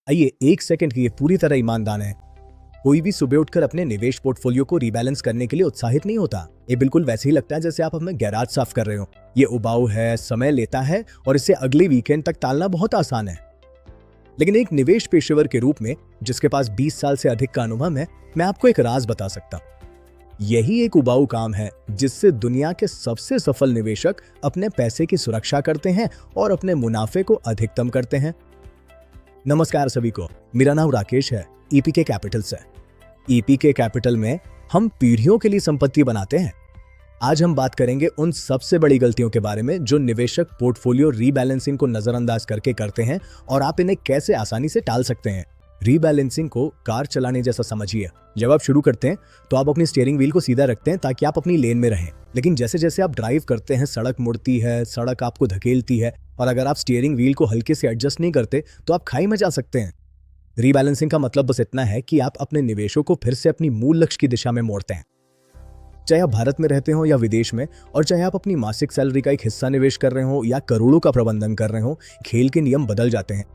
आइए एक सेकंड की ये पूरी तरह ईमानदार है। कोई भी सुबह उठकर अपने निवेश पोर्टफोलियो को रीबैलेंस करने के लिए उत्साहित नहीं होता। ये बिल्कुल वैसे ही लगता है जैसे आप अपना गैराज साफ कर रहे हो। ये उबाऊ है, समय लेता है और इसे अगले वीकेंड तक टालना बहुत आसान है। लेकिन एक निवेश पेशेवर के रूप में जिसके पास 20 साल से अधिक का अनुभव है, मैं आपको एक राज बता सकता हूं। यही एक उबाऊ काम है जिससे दुनिया के सबसे सफल निवेशक अपने पैसे की सुरक्षा करते हैं और अपने मुनाफे को अधिकतम करते हैं। नमस्कार सभी को, मेरा नाम राकेश है, ईपीके कैपिटल से। ईपीके कैपिटल में हम पीढ़ियों के लिए संपत्ति बनाते हैं। आज हम बात करेंगे उन सबसे बड़ी गलतियों के बारे में जो निवेशक पोर्टफोलियो रीबैलेंसिंग को नजरअंदाज करके करते हैं और आप इन्हें कैसे आसानी से टाल सकते हैं। रीबैलेंसिंग को कार चलाने जैसा समझिए। जब आप शुरू करते हैं तो आप अपनी स्टीयरिंग व्हील को सीधा रखते हैं ताकि आप अपनी लेन में रहें, लेकिन जैसे जैसे आप ड्राइव करते हैं सड़क मुड़ती है, सड़क आपको धकेलती है और अगर आप स्टीयरिंग व्हील को हल्के से एडजस्ट नहीं करते तो आप खाई में जा सकते हैं। रीबैलेंसिंग का मतलब बस इतना है कि आप अपने निवेशों को फिर से अपनी मूल लक्ष्य की दिशा में मोड़ते हैं। चाहे आप भारत में रहते हो या विदेश में, और चाहे आप अपनी मासिक सैलरी का एक हिस्सा निवेश कर रहे हो या करोड़ों का प्रबंधन कर रहे हो, खेल के नियम बदल जाते हैं।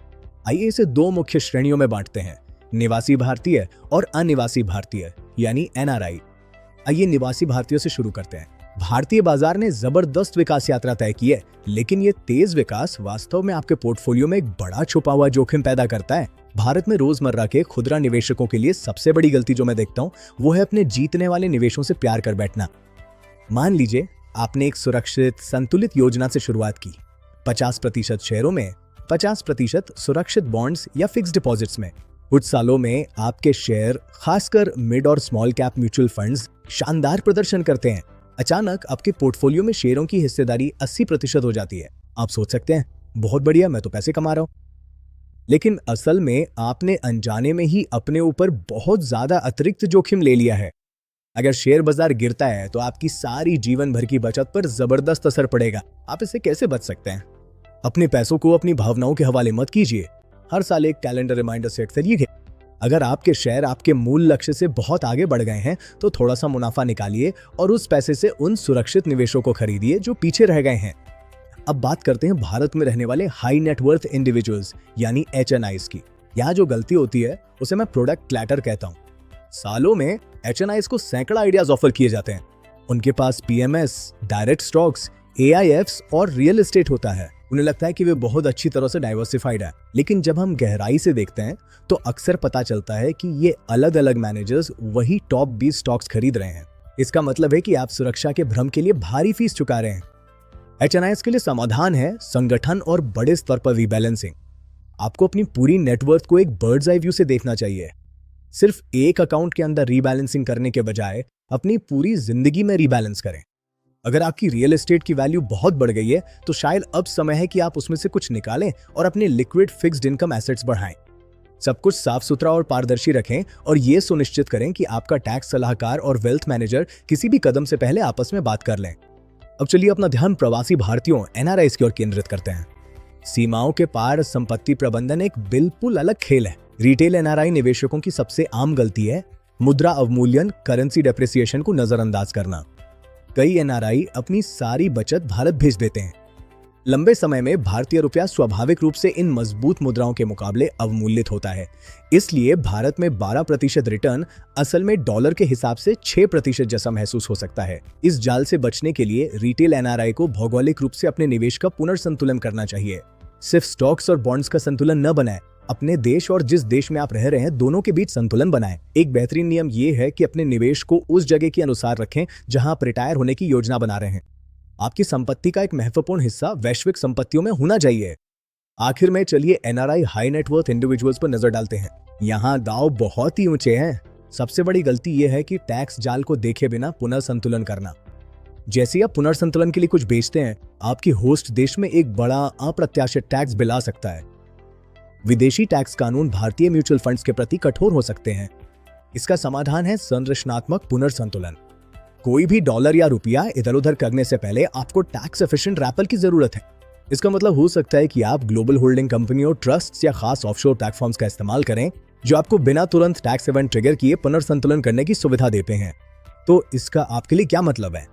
आइए इसे दो मुख्य श्रेणियों में बांटते हैं, निवासी भारतीय और अनिवासी भारतीय यानी एनआरआई। आइए निवासी भारतीयों से शुरू करते हैं। भारतीय बाजार ने जबरदस्त विकास यात्रा तय की है, लेकिन ये तेज विकास वास्तव में आपके पोर्टफोलियो में एक बड़ा छुपा हुआ जोखिम पैदा करता है। भारत में रोजमर्रा के खुदरा निवेशकों के लिए सबसे बड़ी गलती जो मैं देखता हूँ वो है अपने जीतने वाले निवेशों से प्यार कर बैठना। मान लीजिए आपने एक सुरक्षित संतुलित योजना से शुरुआत की, 50% शेयरों में, 50% सुरक्षित बॉन्ड्स या फिक्स डिपॉजिट्स में। कुछ सालों में आपके शेयर, खासकर मिड और स्मॉल कैप म्यूचुअल फंड्स, शानदार प्रदर्शन करते हैं। अचानक आपके पोर्टफोलियो में शेयरों की हिस्सेदारी 80% हो जाती है। आप सोच सकते हैं बहुत बढ़िया, मैं तो पैसे कमा रहा हूं। लेकिन असल में आपने अनजाने में ही अपने ऊपर बहुत ज्यादा अतिरिक्त जोखिम ले लिया है। अगर शेयर बाजार गिरता है तो आपकी सारी जीवन भर की बचत पर जबरदस्त असर पड़ेगा। आप इससे कैसे बच सकते हैं? अपने पैसों को अपनी भावनाओं के हवाले मत कीजिए। हर साल एक कैलेंडर रिमाइंडर सेट करिए। अगर आपके शेयर आपके मूल लक्ष्य से बहुत आगे बढ़ गए हैं तो थोड़ा सा मुनाफा निकालिए और उस पैसे से उन सुरक्षित निवेशों को खरीदिए जो पीछे रह गए हैं। अब बात करते हैं भारत में रहने वाले हाई नेटवर्थ इंडिविजुअल्स यानी HNIs की। यहाँ जो गलती होती है उसे मैं प्रोडक्ट क्लैटर कहता हूँ। सालों में HNIs को सैकड़ा आइडियाज ऑफर किए जाते हैं। उनके पास PMS, डायरेक्ट स्टॉक्स, AIFs और रियल एस्टेट होता है। उन्हें लगता है कि वे बहुत अच्छी तरह से डाइवर्सिफाइड है, लेकिन जब हम गहराई से देखते हैं तो अक्सर पता चलता है कि ये अलग अलग मैनेजर्स वही टॉप 20 स्टॉक्स खरीद रहे हैं। इसका मतलब है कि आप सुरक्षा के भ्रम के लिए भारी फीस चुका रहे हैं। HNIs के लिए समाधान है संगठन और बड़े स्तर पर रीबैलेंसिंग। आपको अपनी पूरी नेटवर्थ को एक बर्ड्स आई व्यू से देखना चाहिए। सिर्फ एक अकाउंट के अंदर रीबैलेंसिंग करने के बजाय अपनी पूरी जिंदगी में रीबैलेंस करें। अगर आपकी रियल एस्टेट की वैल्यू बहुत बढ़ गई है तो शायद अब समय है कि आप उसमें से कुछ निकालें और अपने लिक्विड फिक्स्ड इनकम एसेट्स बढ़ाएं। सब कुछ साफ सुथरा और पारदर्शी रखें और ये सुनिश्चित करें कि आपका टैक्स सलाहकार और वेल्थ मैनेजर किसी भी कदम से पहले आपस में बात कर लें। अब चलिए अपना ध्यान प्रवासी भारतीयों NRIs की ओर केंद्रित करते हैं। सीमाओं के पार संपत्ति प्रबंधन एक बिल्कुल अलग खेल है। रिटेल NRI निवेशकों की सबसे आम गलती है मुद्रा अवमूल्यन, करेंसी डेप्रिसिएशन को नजरअंदाज करना। कई NRI अपनी सारी बचत भारत भेज देते हैं। लंबे समय में भारतीय रुपया स्वाभाविक रूप से इन मजबूत मुद्राओं के मुकाबले अवमूल्यित होता है। इसलिए भारत में 12% रिटर्न असल में डॉलर के हिसाब से 6% जैसा महसूस हो सकता है। इस जाल से बचने के लिए रिटेल NRI को भौगोलिक रूप से अपने निवेश का पुनर्संतुलन करना चाहिए। सिर्फ स्टॉक्स और बॉन्ड्स का संतुलन न बनाएं, अपने देश और जिस देश में आप रह रहे हैं दोनों के बीच संतुलन बनाएं। एक बेहतरीन नियम ये है कि अपने निवेश को उस जगह के अनुसार रखें जहां आप रिटायर होने की योजना बना रहे हैं। आपकी संपत्ति का एक महत्वपूर्ण हिस्सा वैश्विक संपत्तियों में होना चाहिए। आखिर में चलिए NRI हाई नेटवर्थ इंडिविजुअल्स पर नजर डालते हैं। यहाँ दाव बहुत ही ऊंचे हैं। सबसे बड़ी गलती यह है कि टैक्स जाल को देखे बिना पुनर्संतुलन करना। जैसे आप पुनर्संतुलन के लिए कुछ बेचते हैं, आपकी होस्ट देश में एक बड़ा अप्रत्याशित टैक्स बिल आ सकता है। विदेशी टैक्स कानून भारतीय म्यूचुअल फंड्स के प्रति कठोर हो सकते हैं। इसका समाधान है संरचनात्मक पुनर्संतुलन। कोई भी डॉलर या रुपया इधर उधर करने से पहले आपको टैक्स एफिशिएंट रैपर की जरूरत है। इसका मतलब हो सकता है कि आप ग्लोबल होल्डिंग कंपनियों, ट्रस्ट्स या खास ऑफशोर प्लेटफॉर्म्स का इस्तेमाल करें जो आपको बिना तुरंत टैक्स इवेंट ट्रिगर किए पुनर्संतुलन करने की सुविधा देते हैं। तो इसका आपके लिए क्या मतलब है?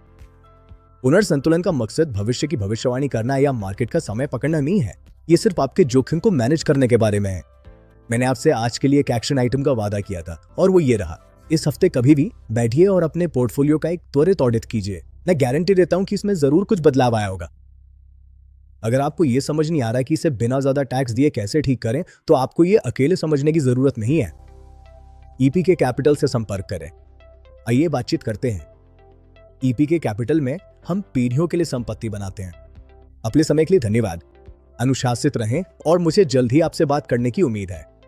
पुनर्संतुलन का मकसद भविष्य की भविष्यवाणी करना या मार्केट का समय पकड़ना नहीं है। ये सिर्फ आपके जोखिम को मैनेज करने के बारे में है। मैंने आपसे आज के लिए एक एक्शन आइटम का वादा किया था और वो ये रहा। इस हफ्ते कभी भी बैठिए और अपने पोर्टफोलियो का एक त्वरित ऑडिट कीजिए। मैं गारंटी देता हूं कि इसमें जरूर कुछ बदलाव आया होगा। अगर आपको ये समझ नहीं आ रहा कि इसे बिना ज्यादा टैक्स दिए कैसे ठीक करें, तो आपको ये अकेले समझने की जरूरत नहीं है। ईपीके कैपिटल से संपर्क करें। आइए बातचीत करते हैं। ईपीके कैपिटल में हम पीढ़ियों के लिए संपत्ति बनाते हैं। अपने समय के लिए धन्यवाद। अनुशासित रहें और मुझे जल्द ही आपसे बात करने की उम्मीद है।